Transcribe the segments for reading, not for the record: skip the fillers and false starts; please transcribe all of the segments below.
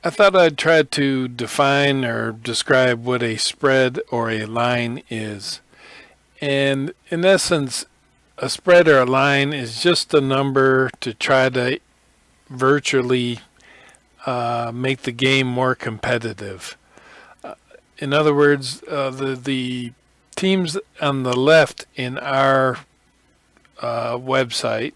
I thought I'd try to define or describe what a spread or a line is. And in essence, a spread or a line is just a number to try to virtually make the game more competitive. In other words, the teams on the left in our website,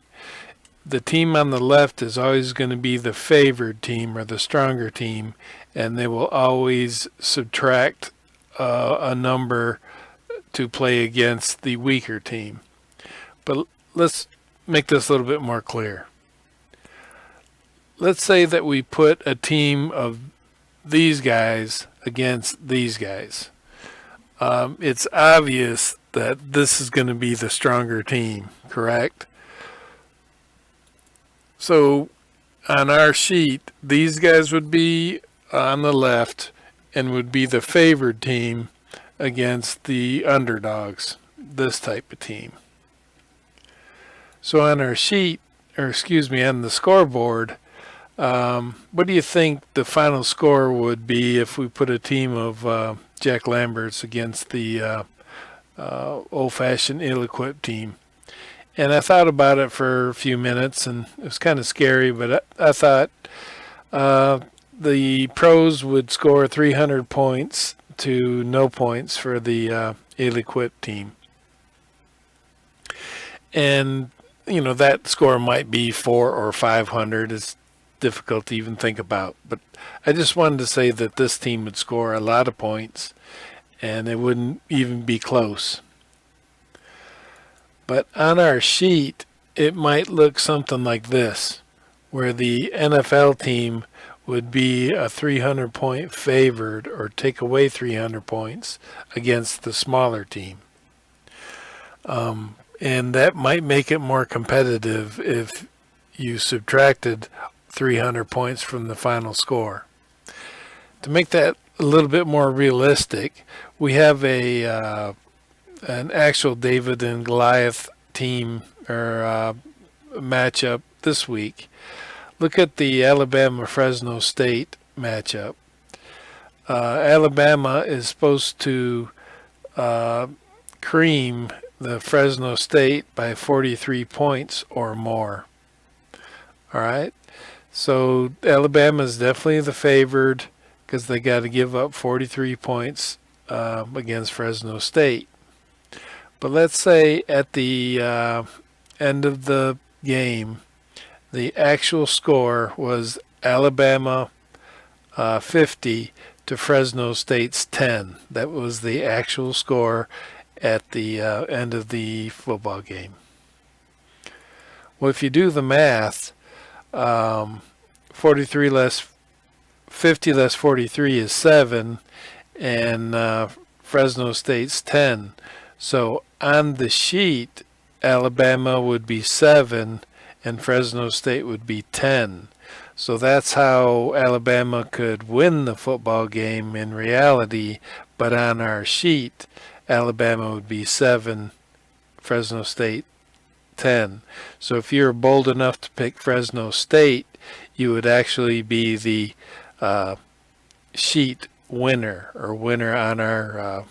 the team on the left is always going to be the favored team or the stronger team, and they will always subtract a number to play against the weaker team. But let's make this a little bit more clear. Let's say that we put a team of these guys against these guys. It's obvious that this is going to be the stronger team, correct? So on our sheet, these guys would be on the left and would be the favored team against the underdogs, this type of team. So on our sheet, or excuse me, on the scoreboard, what do you think the final score would be if we put a team of Jack Lamberts against the old-fashioned ill-equipped team? And I thought about it for a few minutes, and it was kind of scary, but I thought the pros would score 300 points to no points for the ill-equipped team. And, that score might be 400 or 500. It's difficult to even think about. But I just wanted to say that this team would score a lot of points, and it wouldn't even be close. But on our sheet, it might look something like this, where the NFL team would be a 300-point favored or take away 300 points against the smaller team. And that might make it more competitive if you subtracted 300 points from the final score. To make that a little bit more realistic, we have an actual David and Goliath team or matchup this week. Look at the Alabama-Fresno State matchup. Alabama is supposed to cream the Fresno State by 43 points or more. All right? So Alabama is definitely the favored because they got to give up 43 points against Fresno State. But let's say at the end of the game, the actual score was Alabama 50 to Fresno State's 10. That was the actual score at the end of the football game. Well, if you do the math, 43 less 50 less 43 is 7, and Fresno State's 10. So on the sheet, Alabama would be 7 and Fresno State would be 10. So that's how Alabama could win the football game in reality, but on our sheet, Alabama would be 7, Fresno State 10. So if you're bold enough to pick Fresno State, you would actually be the sheet winner or winner on our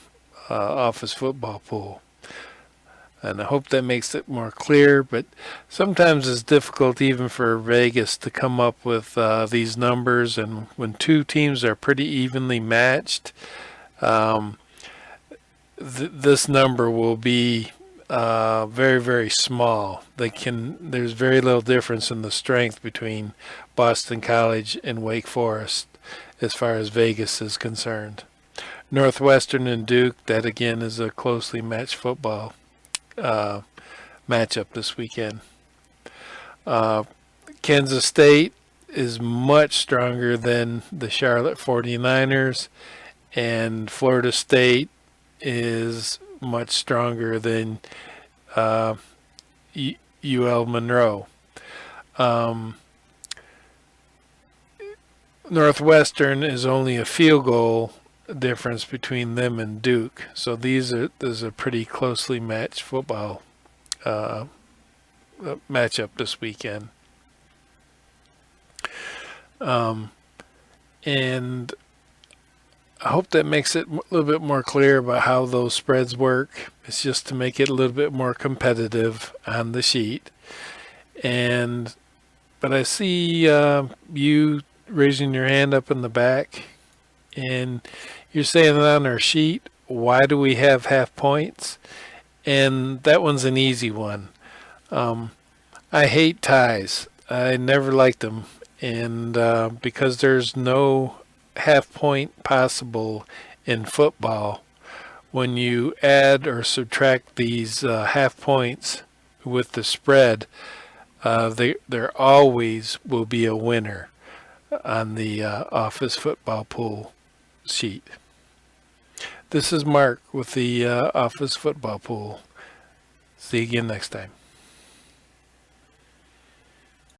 office football pool. And I hope that makes it more clear, but sometimes it's difficult even for Vegas to come up with these numbers, and when two teams are pretty evenly matched, this number will be very, very small. There's very little difference in the strength between Boston College and Wake Forest as far as Vegas is concerned. Northwestern and Duke, that again is a closely matched football matchup this weekend. Kansas State is much stronger than the Charlotte 49ers, and Florida State is much stronger than UL Monroe. Northwestern is only a field goal difference between them and Duke. So there's a pretty closely matched football matchup this weekend. And I hope that makes it a little bit more clear about how those spreads work. It's just to make it a little bit more competitive on the sheet. But I see you raising your hand up in the back, and you're saying that on our sheet, why do we have half points? And that one's an easy one. I hate ties. I never liked them. And because there's no half point possible in football, when you add or subtract these half points with the spread, there always will be a winner on the office football pool sheet. This is Mark with the office football pool. See you again next time.